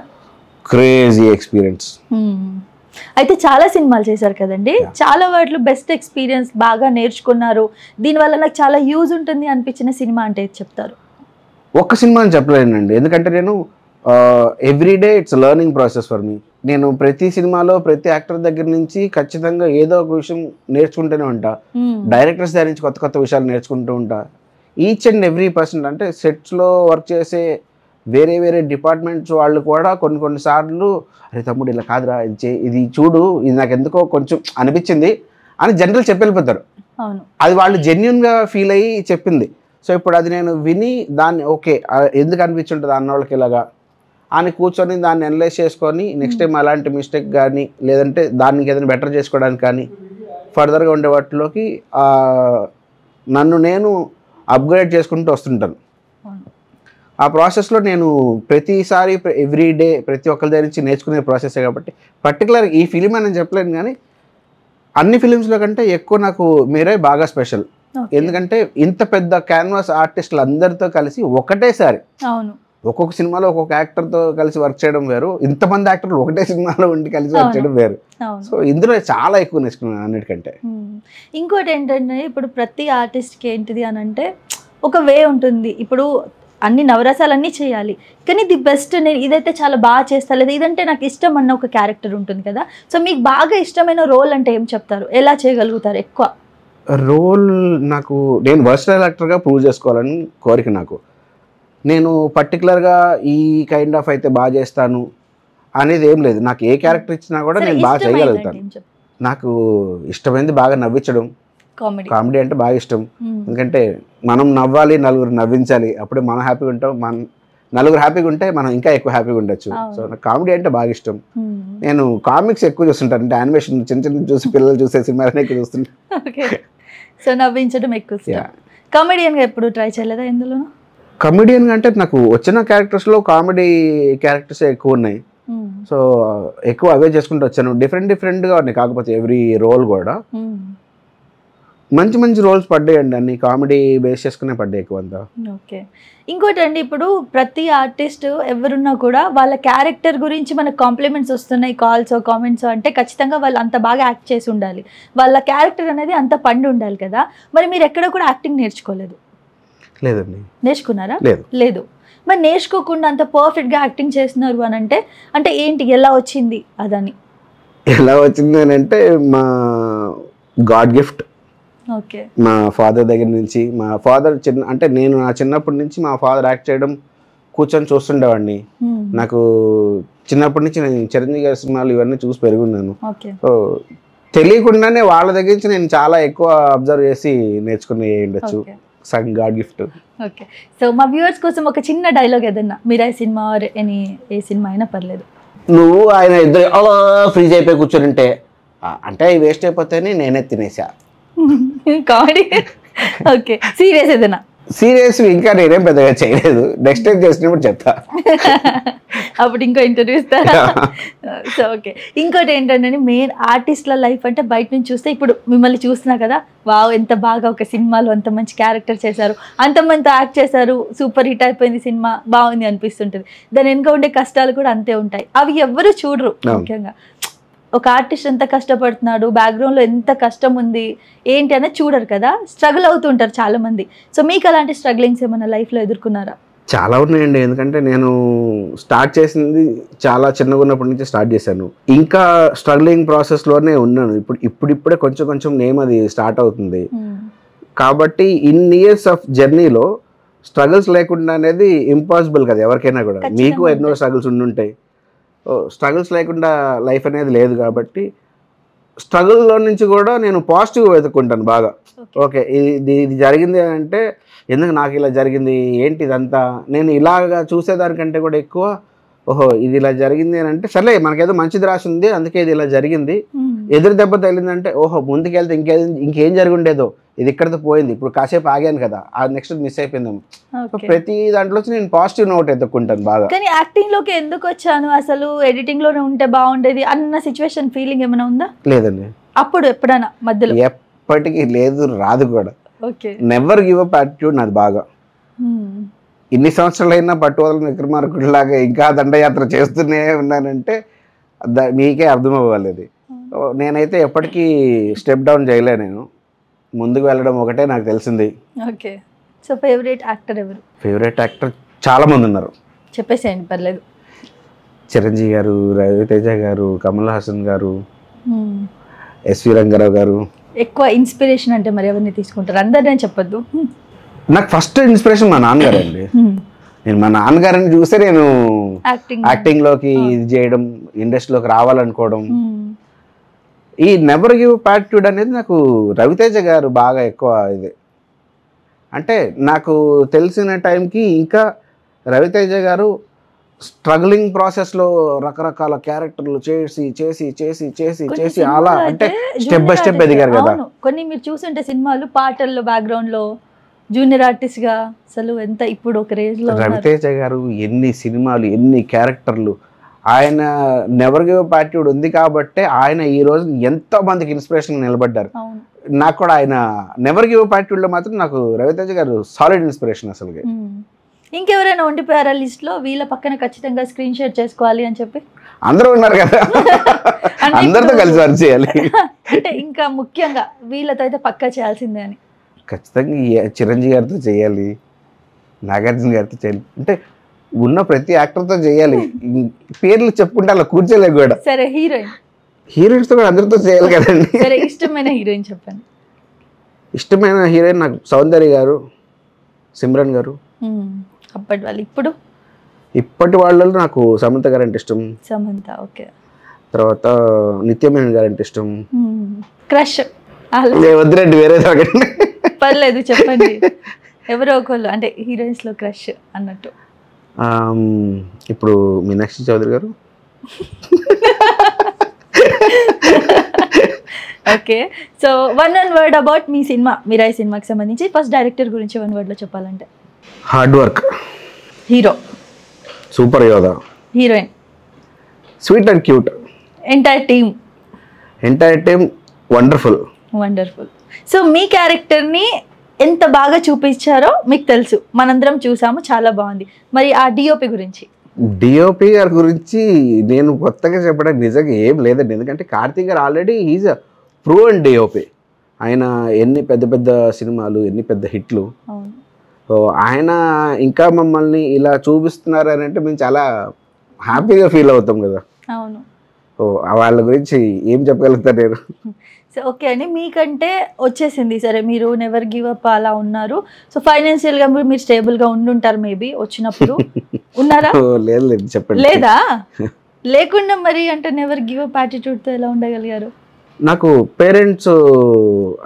D: Crazy experience.
C: అయితే చాలా సినిమాలు చేశారు కదండి, చాలా వాటిలో బెస్ట్ ఎక్స్పీరియన్స్ బాగా నేర్చుకున్నారు, దీనివల్ల నాకు చాలా యూజ్ ఉంటుంది అనిపించిన సినిమా అంటే చెప్తారు?
D: ఒక్క సినిమా అని చెప్పలేనండి, ఎందుకంటే నేను everyday it's learning process for me. నేను ప్రతి సినిమాలో ప్రతి యాక్టర్ దగ్గర నుంచి ఖచ్చితంగా ఏదో ఒక విషయం నేర్చుకుంటూనే ఉంటా. డైరెక్టర్స్ దగ్గర నుంచి కొత్త కొత్త విషయాలు నేర్చుకుంటూ ఉంటా. ఈచ్ అండ్ ఎవ్రీ పర్సన్ అంటే సెట్స్లో వర్క్ చేసే వేరే డిపార్ట్మెంట్స్ వాళ్ళు కూడా కొన్నిసార్లు అరే తమ్ముడు ఇలా కాదురా, ఇది చూడు, ఇది నాకు ఎందుకో కొంచెం అనిపించింది అని జనరల్ చెప్పి వెళ్ళిపోతారు. అది వాళ్ళు జెన్యున్గా ఫీల్ అయ్యి చెప్పింది. సో ఇప్పుడు అది నేను విని దాన్ని ఓకే ఎందుకు అనిపించుంటుంది అన్నోళ్ళకి ఇలాగా అని కూర్చొని దాన్ని అనలైజ్ చేసుకొని నెక్స్ట్ టైం అలాంటి మిస్టేక్ కానీ లేదంటే దానికి ఏదైనా బెటర్ చేసుకోవడానికి కానీ ఫర్దర్గా ఉండే వాటిలోకి నన్ను నేను అప్గ్రేడ్ చేసుకుంటూ వస్తుంటాను. ఆ ప్రాసెస్లో నేను ప్రతిసారి ఎవ్రీ డే ప్రతి ఒక్కరి దగ్గర నుంచి నేర్చుకునే ప్రాసెసే కాబట్టి పర్టికులర్ ఈ ఫిలిం అని చెప్పలేను, కానీ అన్ని ఫిలిమ్స్లో కంటే ఎక్కువ నాకు మీరే బాగా స్పెషల్. ఎందుకంటే ఇంత పెద్ద క్యాన్వాస్ ఆర్టిస్టులు అందరితో కలిసి ఒకటేసారి ఒక్కొక్క సినిమాలో ఒక్కొక్క యాక్టర్తో కలిసి వర్క్ చేయడం వేరు, ఇంతమంది యాక్టర్లు ఒకటే సినిమాలో ఉండి కలిసి వర్క్ చేయడం వేరు. సో ఇందులో చాలా ఎక్కువ నేర్చుకున్నాను అన్నిటికంటే.
C: ఇంకోటి ఏంటంటే ఇప్పుడు ప్రతి ఆర్టిస్ట్కి ఏంటిది అని అంటే ఒక వే ఉంటుంది. ఇప్పుడు అన్ని నవరసాలన్నీ చేయాలి, కానీ ది బెస్ట్ నేను ఇదైతే చాలా బాగా చేస్తా లేదా ఇదంటే నాకు ఇష్టం అన్న ఒక క్యారెక్టర్ ఉంటుంది కదా. సో మీకు బాగా ఇష్టమైన రోల్ అంటే ఏం చెప్తారు, ఎలా చేయగలుగుతారు ఎక్కువ
D: రోల్? నాకు నేను వర్సటైల్ యాక్టర్గా ప్రూవ్ చేసుకోవాలని కోరిక నాకు. నేను పర్టికులర్గా ఈ కైండ్ ఆఫ్ అయితే బాగా చేస్తాను అనేది ఏం లేదు. నాకు ఏ క్యారెక్టర్ ఇచ్చినా కూడా నేను బాగా చేయగలుగుతాను. నాకు ఇష్టమైంది బాగా నవ్వించడం, కామెడీ అంటే బాగా ఇష్టం. ఎందుకంటే మనం నవ్వాలి, నలుగురు నవ్వించాలి, అప్పుడే మనం హ్యాపీగా ఉంటాం. నలుగురు హ్యాపీగా ఉంటే మనం ఇంకా ఎక్కువ హ్యాపీగా ఉండొచ్చు. సో నాకు కామెడీ అంటే బాగా ఇష్టం. నేను కామిక్స్ ఎక్కువ చూస్తుంటాను, అంటే యానిమేషన్ చిన్న చూసి పిల్లలు చూసే సినిమాలనే ఎక్కువ చూస్తుంటాను.
C: సో నవ్వించడం ఎక్కువ. కామెడియన్గా ఎప్పుడు ట్రై చేయలేదా ఎందులో?
D: కమెడియన్ అంటే నాకు వచ్చిన క్యారెక్టర్స్లో కామెడీ క్యారెక్టర్స్ ఎక్కువ ఉన్నాయి. సో ఎక్కువ అవే చేసుకుంటూ వచ్చాను. డిఫరెంట్గా ఉన్నాయి, కాకపోతే ఎవ్రీ రోల్ కూడా మంచి రోల్స్ పడ్డాయండి, అన్ని కామెడీ బేస్ చేసుకునే పడ్డాయి ఎక్కువ అంతా.
C: ఓకే, ఇంకోటి అండి, ఇప్పుడు ప్రతి ఆర్టిస్ట్ ఎవరున్నా కూడా వాళ్ళ క్యారెక్టర్ గురించి మనకు కాంప్లిమెంట్స్ వస్తున్నాయి, కాల్స్ కామెంట్స్ అంటే ఖచ్చితంగా వాళ్ళు అంత బాగా యాక్ట్ చేసి ఉండాలి, వాళ్ళ క్యారెక్టర్ అనేది అంత పండి ఉండాలి కదా. మరి మీరు ఎక్కడ కూడా యాక్టింగ్ నేర్చుకోలేదు?
D: లేదండి.
C: నేర్చుకున్నారా? లేదు. మరి నేర్చుకోకుండా అంత పర్ఫెక్ట్గా యాక్టింగ్ చేస్తున్నారు అని అంటే ఏంటి, ఎలా వచ్చింది అదని?
D: ఎలా వచ్చింది అని అంటే మా గాడ్ గిఫ్ట్.
C: ఓకే,
D: మా ఫాదర్ దగ్గర నుంచి. మా ఫాదర్ అంటే నేను నా చిన్నప్పటి నుంచి మా ఫాదర్ యాక్ట్ చేయడం కూర్చొని చూస్తుండేవాడిని. నాకు చిన్నప్పటి నుంచి నేను చిరంజీవి గారి సినిమాలు ఇవన్నీ చూసి పెరుగున్నాను. సో తెలియకుండానే వాళ్ళ దగ్గర నుంచి నేను చాలా ఎక్కువ అబ్జర్వ్ చేసి నేర్చుకుని ఉండొచ్చు. సగం గాడ్ గిఫ్ట్.
C: ఓకే, సో మా వ్యూవర్స్ కోసం ఒక చిన్న డైలాగ్ ఏదన్నా, మీరా సినిమా ఏ సినిమా అయినా పర్లేదు.
D: నువ్వు ఆయన ఇద్దరు అలా ఫ్రీజ్ అయిపోయి కూర్చొని ఉంటే అంటే వేస్ట్ అయిపోతాయని నేనే తినేసా.
C: కామెడీ. ఓకే, సీరియస్ ఏదైనా?
D: సీరియస్ ఇంకా నేనేం పెద్దగా చేయలేదు, నెక్స్ట్ టైం చేసినప్పుడు చెప్తా.
C: అప్పుడు ఇంకో ఇంటర్వ్యూ ఇస్తారా? సో ఓకే, ఇంకోటి ఏంటంటే మెయిన్ ఆర్టిస్ట్ల లైఫ్ అంటే బయట నుంచి చూస్తే ఇప్పుడు మిమ్మల్ని చూస్తున్నా కదా, వావ్ ఎంత బాగా ఒక సినిమాలో అంత మంచి క్యారెక్టర్ చేశారు, అంతమంది యాక్ట్ చేశారు, సూపర్ హిట్ అయిపోయింది సినిమా, బాగుంది అనిపిస్తుంటుంది. దాని వెనుక ఉండే కష్టాలు కూడా అంతే ఉంటాయి, అవి ఎవ్వరు చూడరు. ముఖ్యంగా ఒక ఆర్టిస్ట్ ఎంత కష్టపడుతున్నాడు, బ్యాక్గ్రౌండ్లో ఎంత కష్టం ఉంది ఏంటి అనేది చూడరు కదా, స్ట్రగుల్ అవుతుంటారు చాలా మంది. సో మీకు అలాంటి స్ట్రగ్లింగ్స్ ఏమైనా లైఫ్లో ఎదుర్కొన్నారా?
D: చాలా ఉన్నాయండి, ఎందుకంటే నేను స్టార్ట్ చేసింది చాలా చిన్నగా ఉన్నప్పటి నుంచి స్టార్ట్ చేశాను, ఇంకా స్ట్రగ్లింగ్ ప్రాసెస్లోనే ఉన్నాను. ఇప్పుడిప్పుడే కొంచెం కొంచెం నేమ్ అది స్టార్ట్ అవుతుంది. కాబట్టి ఇన్ని ఇయర్స్ ఆఫ్ జర్నీలో స్ట్రగుల్స్ లేకుండా అనేది ఇంపాసిబుల్ కదా ఎవరికైనా కూడా. మీకు ఎన్నో స్ట్రగుల్స్ ఉండుంటాయి, స్ట్రగుల్స్ లేకుండా లైఫ్ అనేది లేదు. కాబట్టి స్ట్రగుల్లో నుంచి కూడా నేను పాజిటివ్ వెతుక్కుంటాను బాగా. ఓకే, ఇది జరిగింది అంటే ఎందుకు నాకు ఇలా జరిగింది, ఏంటి ఇదంతా, నేను ఇలాగా చూసేదానికంటే కూడా ఎక్కువ ఓహో ఇది ఇలా జరిగింది అని అంటే సర్లే మనకేదో మంచిది రాసి ఉంది అందుకే ఇది ఇలా జరిగింది, ఎదురు దెబ్బ తగిలిందంటే ఓహో ముందుకెళ్తే ఇంకేం జరుగుండేదో, ఇది ఇక్కడితో పోయింది, ఇప్పుడు కాసేపు ఆగాను కదా, ఆ నెక్స్ట్ మిస్ అయిపోయిందాము. ప్రతి దాంట్లో నేను పాజిటివ్ నోట్ ఎత్తుక్కుంటాను బాగా.
C: కానీ యాక్టింగ్ లోకి ఎందుకు వచ్చాను, అసలు ఎడిటింగ్ లోనే ఉంటే బాగుండేది అన్న సిచ్యువేషన్ ఫీలింగ్ ఏమైనా ఉందా?
D: లేదండి,
C: అప్పుడు ఎప్పుడైనా మధ్యలో?
D: ఎప్పటికీ లేదు, రాదు కూడా.
C: Okay,
D: never give up attitude నాది బాగా. ఇన్ని సంవత్సరాలైనా పట్టువదలని విక్రమార్కుడిలాగా ఇంకా దండయాత్ర చేస్తూనే ఉన్నానంటే మీకే అర్థం అవ్వాలి. నేనైతే ఎప్పటికీ స్టెప్ డౌన్ చేయలే, నేను ముందుకు వెళ్ళడం ఒకటే నాకు తెలిసింది.
C: ఓకే, సో ఫేవరెట్ యాక్టర్ ఎవరు?
D: ఫేవరెట్ యాక్టర్ చాలా మంది ఉన్నారు,
C: చెప్పేసేయండి పర్లేదు.
D: చిరంజీవి గారు, రవితేజ గారు, కమల్ హాసన్ గారు, ఎస్వి రంగారావు గారు.
C: ఎక్కువ ఇన్స్పిరేషన్ అంటే మరి ఎవరిని తీసుకుంటారు? అందరినీ చెప్పొద్దు.
D: నాకు ఫస్ట్ ఇన్స్పిరేషన్ మా నాన్నగారు అండి. నేను మా నాన్నగారిని చూస్తే నేను యాక్టింగ్లోకి ఇది చేయడం, ఇండస్ట్రీలోకి రావాలనుకోవడం. ఈ నెవర్ గివ్ అప్ యాటిట్యూడ్ అనేది నాకు రవితేజ గారు బాగా ఎక్కువ ఇది. అంటే నాకు తెలిసిన టైంకి ఇంకా రవితేజ గారు స్ట్రగ్లింగ్ ప్రాసెస్లో రకరకాల క్యారెక్టర్లు చేసి చేసి చేసి చేసి చేసి అలా అంటే స్టెప్ బై స్టెప్ ఎదిగారు కదా.
C: కొన్ని మీరు చూసుంటే సినిమాలు, పాటల్లో బ్యాక్గ్రౌండ్లో జూనియర్ ఆర్టిస్ట్గా అసలు ఎంత ఇప్పుడు ఒక రేంజ్లో.
D: రవితేజ గారు ఎన్ని సినిమాలు, ఎన్ని క్యారెక్టర్లు, ఆయన నెవర్ గివ్ అప్ యాటిట్యూడ్ ఉంది కాబట్టి ఆయన ఈ రోజు ఎంతో మందికి ఇన్స్పిరేషన్ నిలబడ్డారు. నాకు కూడా ఆయన నెవర్ గివ్ అప్ యాటిట్యూడ్లో మాత్రం నాకు రవితేజ గారు సాలిడ్ ఇన్స్పిరేషన్ అసలు.
C: ఇంకెవరైనా ఉండిపోయారా లిస్ట్ లో, వీళ్ళ పక్కన ఖచ్చితంగా స్క్రీన్ షేర్ చేసుకోవాలి అని చెప్పి?
D: అందరూ ఉన్నారు కదా, అందరితో కలిసి వర్క్ చేయాలి.
C: అంటే ఇంకా ముఖ్యంగా వీళ్ళతో అయితే పక్కా చేయాల్సిందే అని?
D: ఖచ్చితంగా చిరంజీవి గారితో చేయాలి, నాగార్జున గారితో చేయాలి, అంటే ఉన్న ప్రతి యాక్టర్తో చేయాలి. పేర్లు చెప్పుకుంటే అలా కూర్చోలే కూడా.
C: సరే, హీరోయిన్స్
D: తో కూడా అందరితో చేయాలి కదండి.
C: సరే, ఇష్టమైన హీరోయిన్ చెప్పండి.
D: ఇష్టమైన హీరోయిన్ నాకు సౌందర్య గారు, సిమ్రన్ గారు.
C: అప్పటి వాళ్ళు.
D: ఇప్పటి వాళ్ళలో నాకు సమంత గారు అంటే ఇష్టం.
C: సమంత, ఓకే.
D: తర్వాత నిత్యమేనన్ గారు అంటే ఇష్టం.
C: క్రష్?
D: వద్దురండి, వేరే తాగండి.
C: పర్లేదు, చెప్పండి. ఎవరో ఒకళ్ళు అంటే హీరోయిన్స్ లో క్రష్ అన్నట్టు.
D: ఇప్పుడు మీనాక్షి చౌదరి గారు.
C: Okay, so one word about మీ సినిమా, మిరాయి సినిమాకి సంబంధించి ఫస్ట్ డైరెక్టర్ గురించి వన్ వర్డ్ లో చెప్పాలంటే?
D: Hard work.
C: హీరో?
D: సూపర్ యోధా.
C: Heroine?
D: Sweet and cute.
C: Entire team? Wonderful. So మీ క్యారెక్టర్ని ఎంత బాగా చూపించారో మీకు తెలుసు, మనందరం చూసాము, చాలా బాగుంది. మరి ఆ డిఓపి గురించి?
D: డిఓపి గారి గురించి నేను కొత్తగా చెప్పడానికి నిజంగా ఏం లేదండి, ఎందుకంటే కార్తీక్ గారు already is a proven DOP. ఆయన ఎన్ని పెద్ద పెద్ద సినిమాలు, ఎన్ని పెద్ద హిట్లు. సో ఆయన ఇంకా మమ్మల్ని ఇలా చూపిస్తున్నారు అని అంటే మేము చాలా హ్యాపీగా ఫీల్ అవుతాం కదా.
C: అవును.
D: సో వాళ్ళ గురించి ఏం చెప్పగలుగుతారు నేను?
C: సో ఓకే అండి, మీకంటే వచ్చేసింది, సరే మీరు నెవర్ గివ్ అప్ అలా ఉన్నారు. సో ఫైనాన్షియల్గా మీరు స్టేబుల్గా ఉండుంటారు మేబీ వచ్చినప్పుడు. ఉన్నారా?
D: లేదు, చెప్పండి.
C: లేదా? లేకుండా మరి అంటే నెవర్ గివ్ అప్ యాటిట్యూడ్తో ఎలా ఉండగలిగారు?
D: నాకు పేరెంట్స్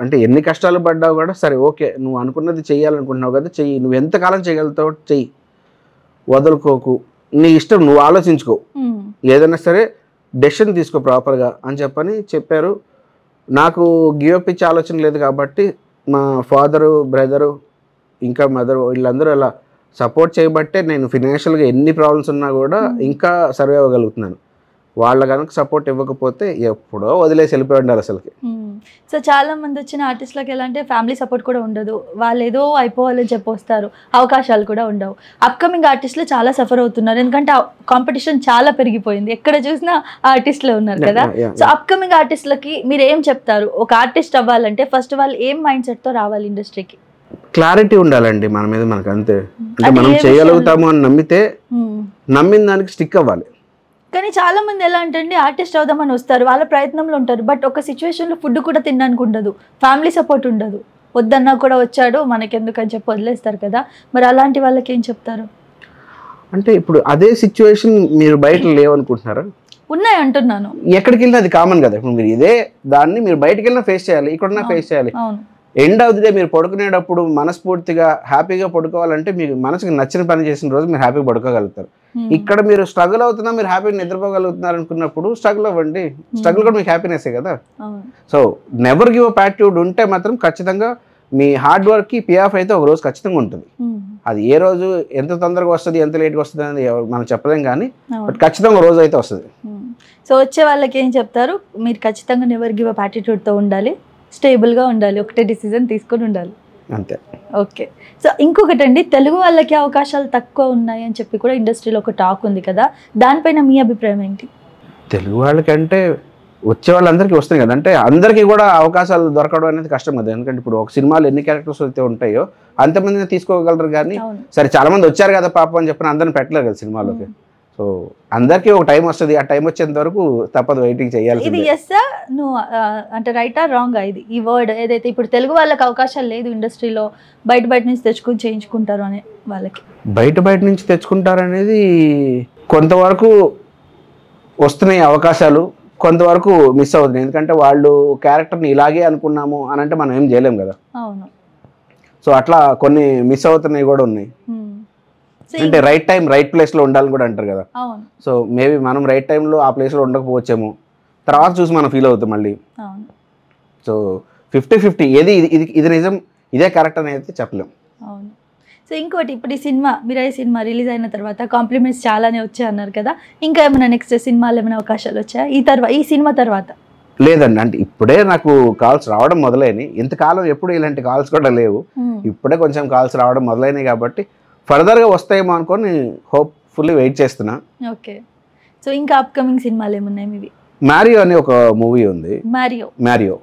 D: అంటే ఎన్ని కష్టాలు పడ్డావు కూడా సరే ఓకే, నువ్వు అనుకున్నది చెయ్యాలనుకుంటున్నావు కదా, చెయ్యి, నువ్వు ఎంతకాలం చేయగలుగుతావు చెయ్యి, వదులుకోకు, నీ ఇష్టం, నువ్వు ఆలోచించుకో, ఏదైనా సరే డెసిషన్ తీసుకో ప్రాపర్గా అని చెప్పారు. నాకు గివ్ అప్ ఇచ్చే ఆలోచన లేదు కాబట్టి మా ఫాదరు, బ్రదరు, ఇంకా మదర్ వీళ్ళందరూ అలా సపోర్ట్ చేయబట్టే నేను ఫినాన్షియల్గా ఎన్ని ప్రాబ్లమ్స్ ఉన్నా కూడా ఇంకా సర్వే అవ్వగలుగుతున్నాను. వాళ్ళ కనుక సపోర్ట్ ఇవ్వకపోతే ఎప్పుడో వదిలేసి వెళ్ళిపోయి ఉండాలి అసలుకి.
C: సో చాలా మంది వచ్చిన ఆర్టిస్ట్లకు ఎలా అంటే ఫ్యామిలీ సపోర్ట్ కూడా ఉండదు, వాళ్ళు ఏదో అయిపోవాలని చెప్పి వస్తారు, అవకాశాలు కూడా ఉండవు. అప్కమింగ్ ఆర్టిస్టులు చాలా సఫర్ అవుతున్నారు, ఎందుకంటే కాంపిటీషన్ చాలా పెరిగిపోయింది, ఎక్కడ చూసినా ఆర్టిస్టులే ఉన్నారు కదా. సో అప్కమింగ్ ఆర్టిస్టులకి మీరు ఏం చెప్తారు? ఒక ఆర్టిస్ట్ అవ్వాలంటే ఫస్ట్ వాళ్ళు ఏం మైండ్ సెట్తో రావాలి ఇండస్ట్రీకి?
D: క్లారిటీ ఉండాలండి మన మీద, మనకు అంతే. అంటే మనం చేయగలుగుతాము అని నమ్మితే నమ్మిన దానికి స్టిక్ అవ్వాలి.
C: కానీ చాలా మంది ఎలా అంటే ఆర్టిస్ట్ అవుదామని వస్తారు, వాళ్ళ ప్రయత్నంలో ఉంటారు, బట్ ఒక సిచ్యువేషన్లో ఫుడ్ కూడా తినడానికి ఉండదు, ఫ్యామిలీ సపోర్ట్ ఉండదు, వద్దన్నా కూడా వచ్చాడు మనకెందుకని చెప్పి వదిలేస్తారు కదా. మరి అలాంటి వాళ్ళకి ఏం చెప్తారు?
D: అంటే ఇప్పుడు అదే సిచ్యువేషన్ మీరు బయట లేవనుకుంటున్నారా?
C: ఉన్నాయి అంటున్నాను.
D: ఎక్కడికి వెళ్ళినా అది కామన్ కదా. ఇప్పుడు మీరు ఇదే దాన్ని మీరు బయటకు వెళ్ళినా ఫేస్ చేయాలి, ఇక్కడున్నా ఫేస్ చేయాలి.
C: అవును.
D: ఎండ్ ఆఫ్ ది డే మీరు పడుకునేటప్పుడు మనస్ఫూర్తిగా హ్యాపీగా పడుకోవాలంటే మీకు మనసుకి నచ్చిన పని చేసిన రోజు మీరు హ్యాపీగా పడుకోగలుగుతారు. ఇక్కడ మీరు స్ట్రగుల్ అవుతున్నా మీరు హ్యాపీగా నిద్రపోగలుగుతున్నారు అనుకున్నప్పుడు స్ట్రగుల్ అవ్వండి, స్ట్రగుల్ కూడా మీకు హ్యాపీనెస్సే కదా. So never give up attitude ఉంటే మాత్రం ఖచ్చితంగా మీ హార్డ్ వర్క్కి పే ఆఫ్ అయితే ఒక రోజు ఖచ్చితంగా ఉంటుంది. అది ఏ రోజు ఎంత తొందరగా వస్తుంది ఎంత లేట్గా వస్తుంది అనేది మనం చెప్పలేం, కానీ బట్ ఖచ్చితంగా ఒక రోజు అయితే వస్తుంది.
C: సో వచ్చే వాళ్ళకి ఏం చెప్తారు? మీరు ఖచ్చితంగా నెవర్ గివ్ అప్ యాటిట్యూడ్తో ఉండాలి, స్టేబుల్గా ఉండాలి, ఒకటే డిసిజన్ తీసుకొని ఉండాలి, అంతే. ఓకే. సో ఇంకొకటి అండి, తెలుగు వాళ్ళకి అవకాశాలు తక్కువ ఉన్నాయి అని చెప్పి కూడా ఇండస్ట్రీలో ఒక టాక్ ఉంది కదా, దానిపైన మీ అభిప్రాయం ఏంటి?
D: తెలుగు వాళ్ళకంటే వచ్చే వాళ్ళందరికీ వస్తున్నాయి కదా, అంటే అందరికీ కూడా అవకాశాలు దొరకడం అనేది కష్టం కదా. ఎందుకంటే ఇప్పుడు ఒక సినిమాలో ఎన్ని క్యారెక్టర్స్ అయితే ఉంటాయో అంతమందిని తీసుకోగలరు, కానీ సరే చాలా మంది వచ్చారు కదా పాపం అని చెప్పిన అందరిని పెట్టలేరు కదా సినిమాలోకి. సో అందరికీ ఒక టైం వస్తుంది, ఆ టైం వచ్చేంత వరకు తప్పదు, వెయిటింగ్ చేయాలి.
C: ఇది ఎస్ నువ్వు అంటే రైటా రాంగా ఇది ఈ వర్డ్ ఏదైతే ఇప్పుడు తెలుగు వాళ్ళకి అవకాశాలు లేదు ఇండస్ట్రీలో, బయట నుంచి తెచ్చుకొని చేయించుకుంటారు అనే వాళ్ళకి?
D: బయట నుంచి తెచ్చుకుంటారు అనేది కొంతవరకు వస్తున్నాయి అవకాశాలు, కొంతవరకు మిస్ అవుతున్నాయి. ఎందుకంటే వాళ్ళు క్యారెక్టర్ని ఇలాగే అనుకున్నాము అని అంటే మనం ఏం చేయలేం కదా.
C: అవును.
D: సో అట్లా కొన్ని మిస్ అవుతున్నాయి కూడా ఉన్నాయి. అంటే రైట్ టైం రైట్ ప్లేస్లో ఉండాలని కూడా అంటారు కదా. సో మేబీ మనం రైట్ టైంలో ఆ ప్లేస్లో ఉండకపోవచ్చేమో, తర్వాత చూసి మనం ఫీల్ అవుతాం మళ్ళీ. సో 50-50 ఏది ఇది నిజం ఇదే కరెక్ట్ అని అయితే చెప్పలేం.
C: అవును. సో ఇంకోటి, ఇప్పుడు ఈ సినిమా మిరాయి సినిమా రిలీజ్ అయిన తర్వాత కాంప్లిమెంట్స్ చాలానే వచ్చాయి అన్నారు కదా, ఇంకా ఏమైనా నెక్స్ట్ సినిమాలు ఏమైనా అవకాశాలు వచ్చాయా ఈ సినిమా తర్వాత?
D: లేదండి, అంటే ఇప్పుడే నాకు కాల్స్ రావడం మొదలైనవి. ఇంతకాలం ఎప్పుడు ఇలాంటి కాల్స్ కూడా లేవు, ఇప్పుడే కొంచెం కాల్స్ రావడం మొదలైనవి కాబట్టి ఫర్దర్గా వస్తాయేమో అనుకొని హోప్ఫుల్లీ వెయిట్ చేస్తున్నా.
C: ఓకే. సో ఇంకా అప్కమింగ్ సినిమాలు ఏమున్నాయి మీవి?
D: మ్యారియో అని ఒక మూవీ ఉంది. మ్యారియో.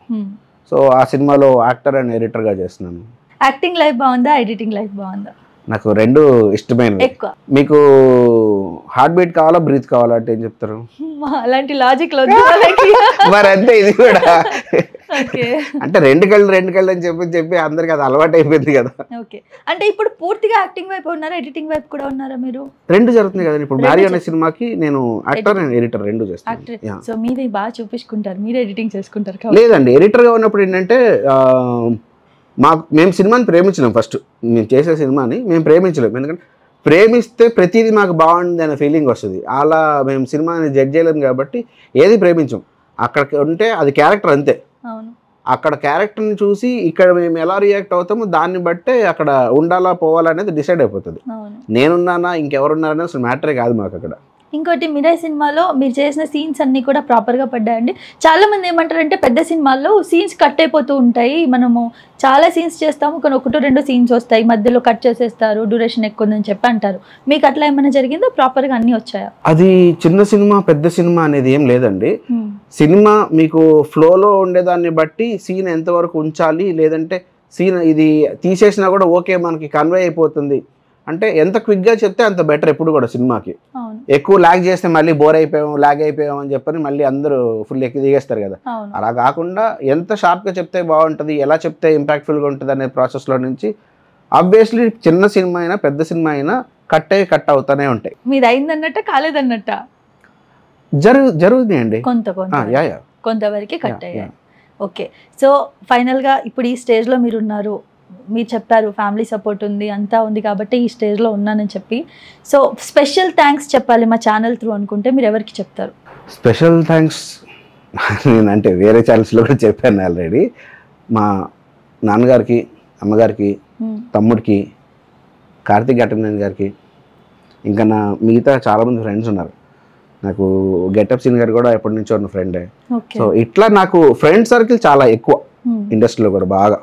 D: సో ఆ సినిమాలో యాక్టర్ అండ్ ఎడిటర్గా చేస్తున్నాను.
C: యాక్టింగ్ లైఫ్ బాగుందా, ఎడిటింగ్ లైఫ్ బాగుందా?
D: నాకు రెండు ఇష్టమైనవి. మీకు హార్ట్ బీట్ కావాలా బ్రీత్ కావాలా అంటే ఏం చెప్తారు?
C: అలాంటి లాజిక్
D: మరి అంతే ఇది కూడా. అంటే రెండు కళ్ళు అని చెప్పి అందరికి అది అలవాటు అయిపోయింది కదా.
C: ఓకే. అంటే ఇప్పుడు పూర్తిగా యాక్టింగ్ వైపు ఉన్నారా, ఎడిటింగ్ వైపు కూడా ఉన్నారా మీరు?
D: రెండు జరుగుతుంది కదా. ఇప్పుడు మ్యారీ అనే సినిమాకి నేను యాక్టర్ అండ్ ఎడిటర్ రెండు చేస్తాను.
C: సో మీది బాగా చూపించుకుంటారు, మీరు ఎడిటింగ్ చేసుకుంటారు?
D: లేదండి, ఎడిటర్గా ఉన్నప్పుడు ఏంటంటే మేము సినిమాని ప్రేమించినాం. ఫస్ట్ మేము చేసే సినిమాని మేము ప్రేమించలేము, ఎందుకంటే ప్రేమిస్తే ప్రతిదీ మాకు బాగుంది అనే ఫీలింగ్ వస్తుంది. అలా మేము సినిమాని జడ్జ్ చేయలేము కాబట్టి ఏది ప్రేమించాం. అక్కడ ఉంటే అది క్యారెక్టర్ అంతే, అక్కడ క్యారెక్టర్ని చూసి ఇక్కడ మేము ఎలా రియాక్ట్ అవుతామో దాన్ని బట్టే అక్కడ ఉండాలా పోవాలా అనేది డిసైడ్ అయిపోతుంది. నేనున్నానా ఇంకెవరున్నారనే అసలు మ్యాటరే కాదు మాకు అక్కడ.
C: ఇంకోటి, మిరాయి సినిమాలో మీరు చేసిన సీన్స్ అన్నీ కూడా ప్రాపర్గా పడ్డాయండి. చాలా మంది ఏమంటారంటే పెద్ద సినిమాల్లో సీన్స్ కట్ అయిపోతూ ఉంటాయి, మనము చాలా సీన్స్ చేస్తాము కానీ 1-2 సీన్స్ వస్తాయి, మధ్యలో కట్ చేసేస్తారు, డ్యూరేషన్ ఎక్కువ ఉందని చెప్పి అంటారు. మీకు అట్లా ఏమైనా జరిగిందో, ప్రాపర్గా అన్నీ వచ్చాయా?
D: అది చిన్న సినిమా పెద్ద సినిమా అనేది ఏం లేదండి. సినిమా మీకు ఫ్లోలో ఉండేదాన్ని బట్టి సీన్ ఎంతవరకు ఉంచాలి, లేదంటే సీన్ ఇది తీసేసినా కూడా ఓకే మనకి కన్వే అయిపోతుంది అంటే ఎంత క్విక్గా చెప్తే అంత బెటర్. ఎప్పుడు కూడా సినిమాకి ఎక్కువ లాగ్ చేస్తే మళ్ళీ బోర్ అయిపోయాం లాగ్ అయిపోయాం అని చెప్పని మళ్ళీ అందరూ ఫుల్ ఎక్కి దిగేస్తారు కదా. అలా కాకుండా ఎంత షార్ప్గా చెప్తే బాగుంటుంది, ఎలా చెప్తే ఇంపాక్ట్ఫుల్గా ఉంటుంది అనే ప్రాసెస్లో నుంచి ఆబ్వియస్లీ చిన్న సినిమా అయినా పెద్ద సినిమా అయినా కట్ అవుతానే ఉంటాయి.
C: మీది అయిందన్నట్ట కాలేదన్నట్ట?
D: జరుగుతున్నాయండి,
C: కొంతవరకు కట్ అయ్యాయి. ఓకే. సో ఫైనల్గా ఇప్పుడు ఈ స్టేజ్లో మీరున్నారు, మీరు చెప్పారు ఫ్యామిలీ సపోర్ట్ ఉంది అంతా ఉంది కాబట్టి ఈ స్టేజ్లో ఉన్నానని చెప్పి, సో స్పెషల్ థ్యాంక్స్ చెప్పాలి మా ఛానల్ త్రూ అనుకుంటే మీరు ఎవరికి చెప్తారు?
D: స్పెషల్ థ్యాంక్స్ నేను అంటే వేరే ఛానల్స్లో కూడా చెప్పాను ఆల్రెడీ. మా నాన్నగారికి, అమ్మగారికి, తమ్ముడికి, కార్తిక్ ఘట్టమనేని గారికి, ఇంకా నా మిగతా చాలామంది ఫ్రెండ్స్ ఉన్నారు. నాకు గెటప్ సీన్ గారు కూడా ఎప్పటి నుంచో ఉన్న ఫ్రెండే. సో ఇట్లా నాకు ఫ్రెండ్ సర్కిల్ చాలా ఎక్కువ ఇండస్ట్రీలో కూడా బాగా.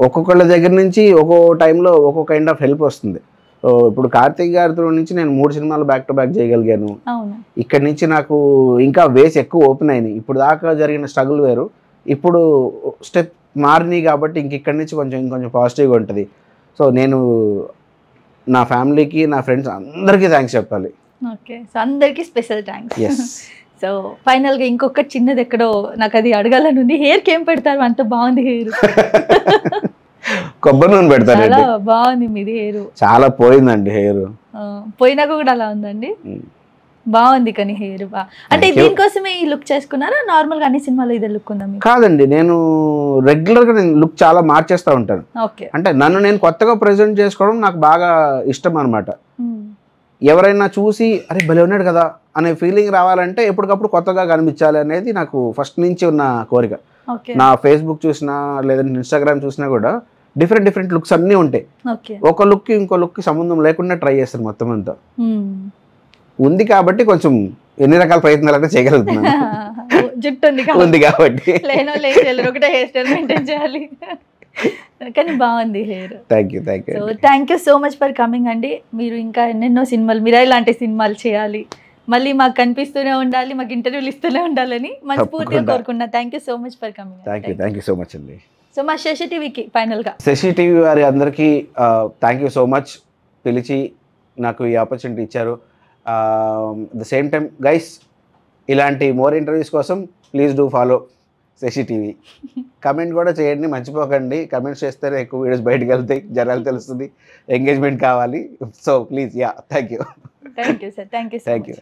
D: ఒక్కొక్కళ్ళ దగ్గర నుంచి ఒక్కో టైంలో ఒక్కో కైండ్ ఆఫ్ హెల్ప్ వస్తుంది. సో ఇప్పుడు కార్తిక్ గారితో నుంచి నేను 3 సినిమాలు బ్యాక్ టు బ్యాక్ చేయగలిగాను. ఇక్కడ నుంచి నాకు ఇంకా వేస్ ఎక్కువ ఓపెన్ అయినాయి. ఇప్పుడు దాకా జరిగిన స్ట్రగుల్ వేరు, ఇప్పుడు స్టెప్ మారినాయి కాబట్టి ఇక్కడి నుంచి ఇంకొంచెం పాజిటివ్గా ఉంటుంది. సో నేను నా ఫ్యామిలీకి, నా ఫ్రెండ్స్ అందరికీ థ్యాంక్స్ చెప్పాలి.
C: ఓకే, సో అందరికీ స్పెషల్ థ్యాంక్స్. సో ఫైనల్గా ఇంకొకటి చిన్నది ఎక్కడో నాకు అది అడగాలని ఉంది. హెయిర్కి ఏం పెడతారు? అంత బాగుంది హెయిర్.
D: కొబ్బరి నూనె పెడతారు.
C: చాలా బాగుంది మీది హెయిర్.
D: చాలా పోయిందండి హెయిర్.
C: పోయినాక కూడా అలా ఉందండి, బాగుంది. కానీ హెయిర్ అంటే దీనికోసమే ఈ లుక్ చేసుకున్నారా? నార్మల్ గా అన్ని సినిమాలో ఇదే లుక్ ఉందా?
D: కాదండి, నేను రెగ్యులర్ గా లుక్ చాలా మార్చేస్తా ఉంటాను. అంటే నన్ను నేను కొత్తగా ప్రెజెంట్ చేసుకోవడం నాకు బాగా ఇష్టం అనమాట. ఎవరైనా చూసి అరే భలే ఉన్నాడు కదా అనే ఫీలింగ్ రావాలంటే ఎప్పటికప్పుడు కొత్తగా కనిపించాలి అనేది నాకు ఫస్ట్ నుంచి ఉన్న కోరిక. నా ఫేస్బుక్ చూసినా లేదంటే ఇన్స్టాగ్రామ్ చూసినా కూడా డిఫరెంట్ లుక్స్ అన్నీ ఉంటాయి. ఒక లుక్ ఇంకో లుక్ సంబంధం లేకుండా ట్రై చేస్తాను మొత్తం అంతా. ఉంది కాబట్టి కొంచెం ఎన్ని రకాల ప్రయత్నాలు చేయగలుగుతున్నాను.
C: జుట్టు
D: ఉంది కాబట్టి
C: ఒకటే హెయిర్ స్టైల్ మెయింటైన్ చేయాలి. కానీ బాగుంది hair.
D: Thank you
C: so much for coming అండి. మీరు ఇంకా ఎన్నెన్నో సినిమాలు, మిరాయి లాంటి సినిమాలు చేయాలి, మళ్ళీ మాకు కనిపిస్తూనే ఉండాలి, మాకు ఇంటర్వ్యూలు ఇస్తూనే ఉండాలని మనస్ఫూర్తిగా కోరుకున్నా. Thank you so much for coming.
D: Thank you so much అండి.
C: సో మా శశి టీవీకి ఫైనల్గా,
D: శశి టీవీ వారి అందరికీ థ్యాంక్ యూ సో మచ్. పిలిచి నాకు ఈ ఆపర్చునిటీ ఇచ్చారు. ద సేమ్ టైం గైస్, ఇలాంటి మోర్ ఇంటర్వ్యూస్ కోసం please do follow Shashi TV. Comment కూడా చేయండి, మర్చిపోకండి. కమెంట్స్ చేస్తేనే ఎక్కువ వీడియోస్ బయటకు వెళ్తాయి, జనాలు తెలుస్తుంది, ఎంగేజ్మెంట్ కావాలి. So please, thank you
C: sir. Thank you.